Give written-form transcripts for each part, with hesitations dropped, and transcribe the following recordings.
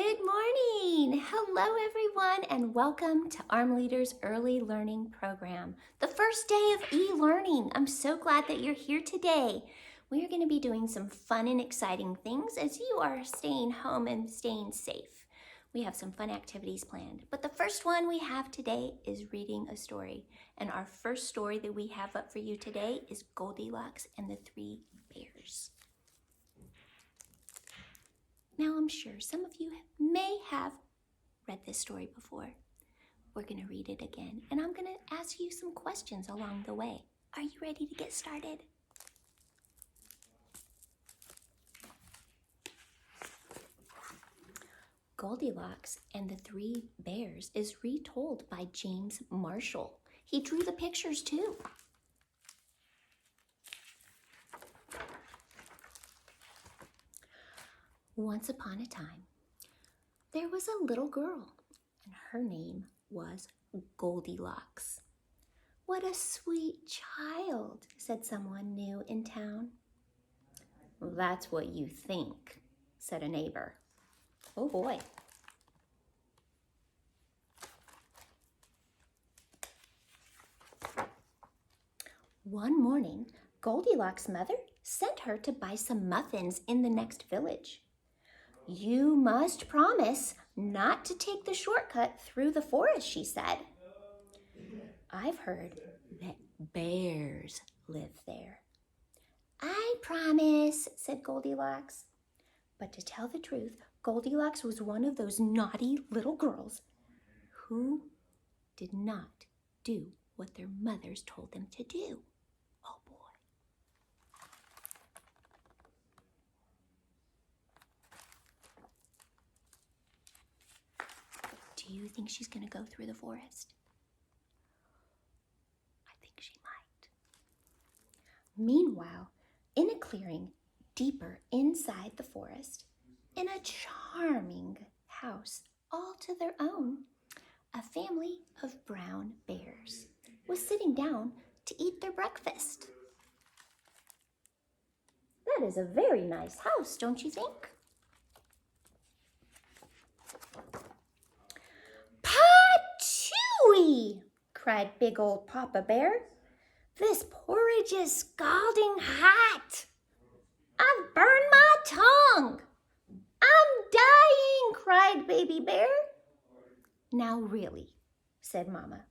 Good morning! Hello everyone and welcome to Armleder's Early Learning Program, the first day of e-learning. I'm so glad that you're here today. We are going to be doing some fun and exciting things as you are staying home and staying safe. We have some fun activities planned, but the first one we have today is reading a story. And our first story that we have up for you today is Goldilocks and the Three Bears. Now, I'm sure some of you may have read this story before. We're going to read it again, and I'm going to ask you some questions along the way. Are you ready to get started? Goldilocks and the Three Bears is retold by James Marshall. He drew the pictures too. Once upon a time, there was a little girl, and her name was Goldilocks. What a sweet child, said someone new in town. Well, that's what you think, said a neighbor. Oh boy. One morning, Goldilocks' mother sent her to buy some muffins in the next village. You must promise not to take the shortcut through the forest, she said. I've heard that bears live there. I promise, said Goldilocks. But to tell the truth, Goldilocks was one of those naughty little girls who did not do what their mothers told them to do. Oh boy. Do you think she's going to go through the forest? I think she might. Meanwhile, in a clearing deeper inside the forest, in a charming house all to their own, a family of brown bears was sitting down to eat their breakfast. That is a very nice house, don't you think? Patooey! Cried big old Papa Bear. This porridge is scalding hot. I've burned my tongue. I'm dying, cried Baby Bear. Now really, said Mama,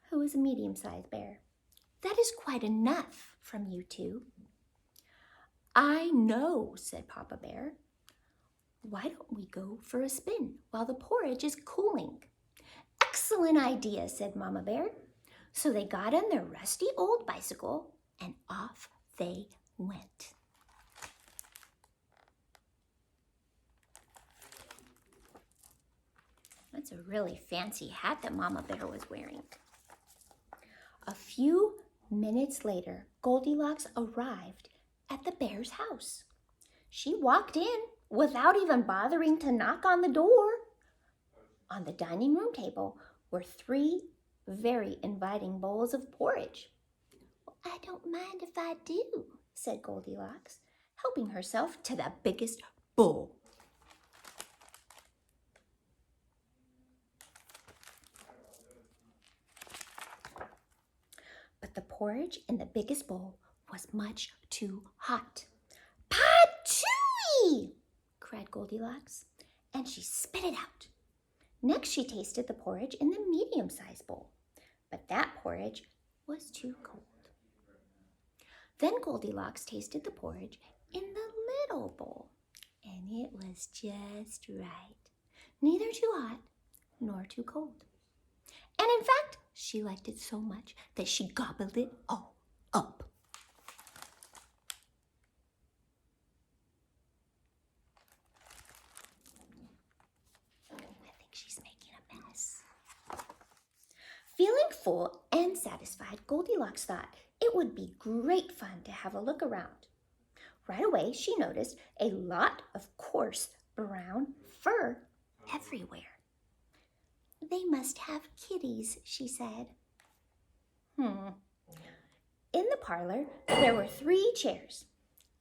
who is a medium-sized bear. That is quite enough from you two. I know, said Papa Bear. Why don't we go for a spin while the porridge is cooling? Excellent idea, said Mama Bear. So they got on their rusty old bicycle and off they went. That's a really fancy hat that Mama Bear was wearing. A few minutes later, Goldilocks arrived at the bear's house. She walked in without even bothering to knock on the door. On the dining room table were three very inviting bowls of porridge. Well, I don't mind if I do, said Goldilocks, helping herself to the biggest bowl. But the porridge in the biggest bowl was much too hot. Patooey! Cried Goldilocks, and she spit it out. Next, she tasted the porridge in the medium-sized bowl, but that porridge was too cold. Then Goldilocks tasted the porridge in the little bowl, and it was just right. Neither too hot nor too cold. And in fact, she liked it so much that she gobbled it all up. I think she's making a mess. Feeling full and satisfied, Goldilocks thought it would be great fun to have a look around. Right away, she noticed a lot of coarse brown fur everywhere. They must have kitties, she said. In the parlor, there were 3 chairs.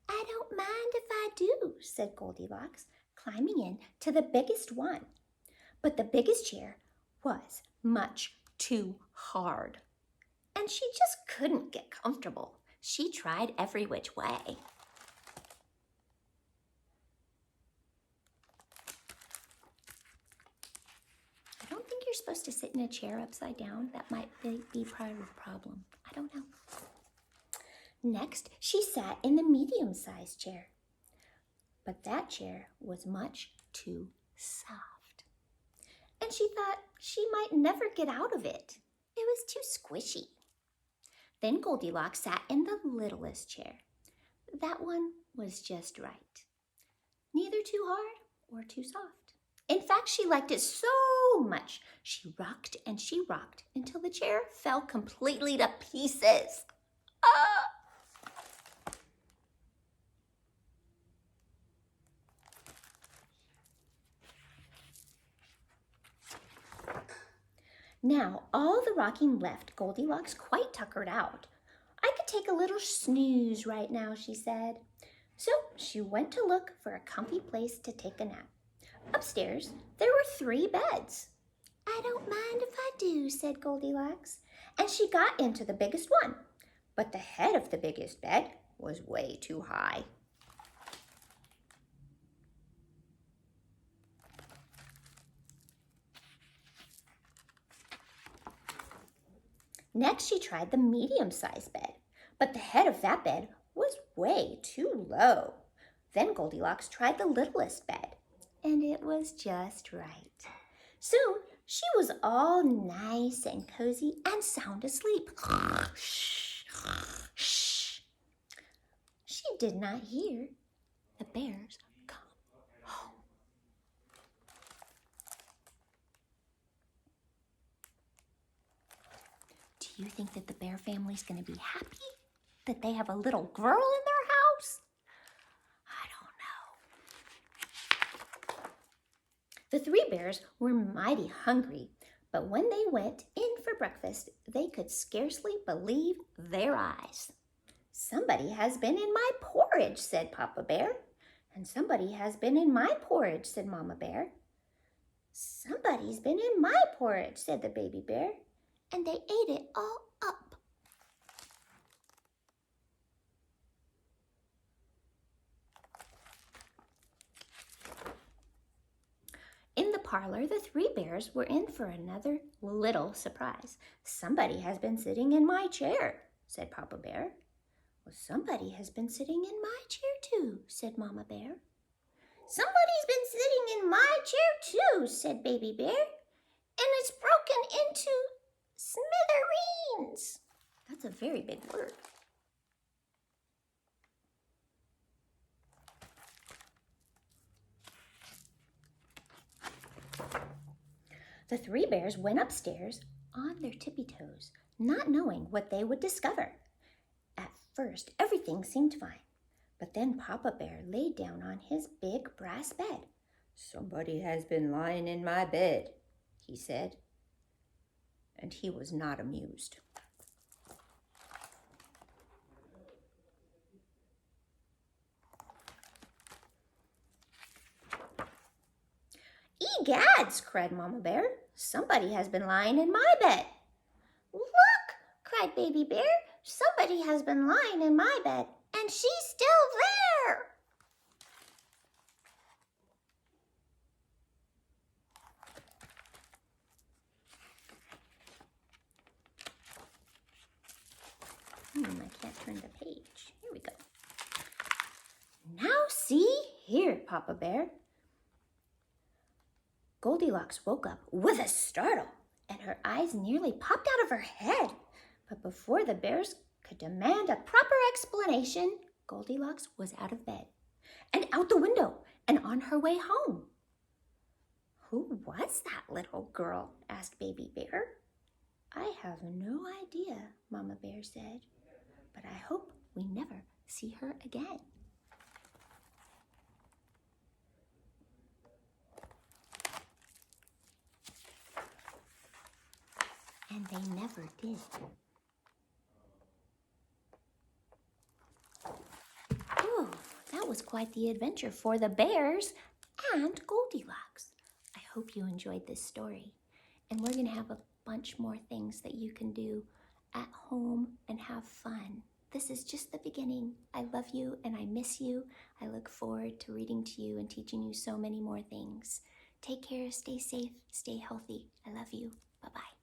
I don't mind if I do, said Goldilocks, climbing in to the biggest one. But the biggest chair was much too hard, and she just couldn't get comfortable. She tried every which way. I don't think you're supposed to sit in a chair upside down. That might be part of the problem. I don't know. Next, she sat in the medium-sized chair. But that chair was much too soft, and she thought she might never get out of it. It was too squishy. Then Goldilocks sat in the littlest chair. That one was just right. Neither too hard or too soft. In fact, she liked it so much. She rocked and she rocked until the chair fell completely to pieces. Ah! Now, all the rocking left Goldilocks quite tuckered out. I could take a little snooze right now, she said. So she went to look for a comfy place to take a nap. Upstairs, there were 3 beds. I don't mind if I do, said Goldilocks. And she got into the biggest one. But the head of the biggest bed was way too high. Next, she tried the medium-sized bed, but the head of that bed was way too low. Then Goldilocks tried the littlest bed, and it was just right. Soon, she was all nice and cozy and sound asleep. She did not hear the bears come home. Do you think that the bear family's going to be happy that they have a little girl in their house? I don't know. The 3 bears were mighty hungry, but when they went in for breakfast, they could scarcely believe their eyes. Somebody has been in my porridge, said Papa Bear. And somebody has been in my porridge, said Mama Bear. Somebody's been in my porridge, said the baby bear. And they ate it all up. In the parlor, the 3 bears were in for another little surprise. Somebody has been sitting in my chair, said Papa Bear. Well, somebody has been sitting in my chair too, said Mama Bear. Somebody's been sitting in my chair too, said Baby Bear. And it's broken into smithereens. That's a very big word. The 3 bears went upstairs on their tippy toes, not knowing what they would discover. At first, everything seemed fine, but then Papa Bear laid down on his big brass bed. Somebody has been lying in my bed, he said. And he was not amused. Egads, cried Mama Bear. Somebody has been lying in my bed. Look, cried Baby Bear. Somebody has been lying in my bed, and she's still there. I can't turn the page. Here we go. Now see here, Papa Bear. Goldilocks woke up with a startle, and her eyes nearly popped out of her head. But before the bears could demand a proper explanation, Goldilocks was out of bed and out the window and on her way home. Who was that little girl? Asked Baby Bear. I have no idea, Mama Bear said, but I hope we never see her again. And they never did. Oh, that was quite the adventure for the bears and Goldilocks. I hope you enjoyed this story. And we're going to have a bunch more things that you can do at home and have fun. This is just the beginning. I love you and I miss you. I look forward to reading to you and teaching you so many more things. Take care, stay safe, stay healthy. I love you. Bye-bye.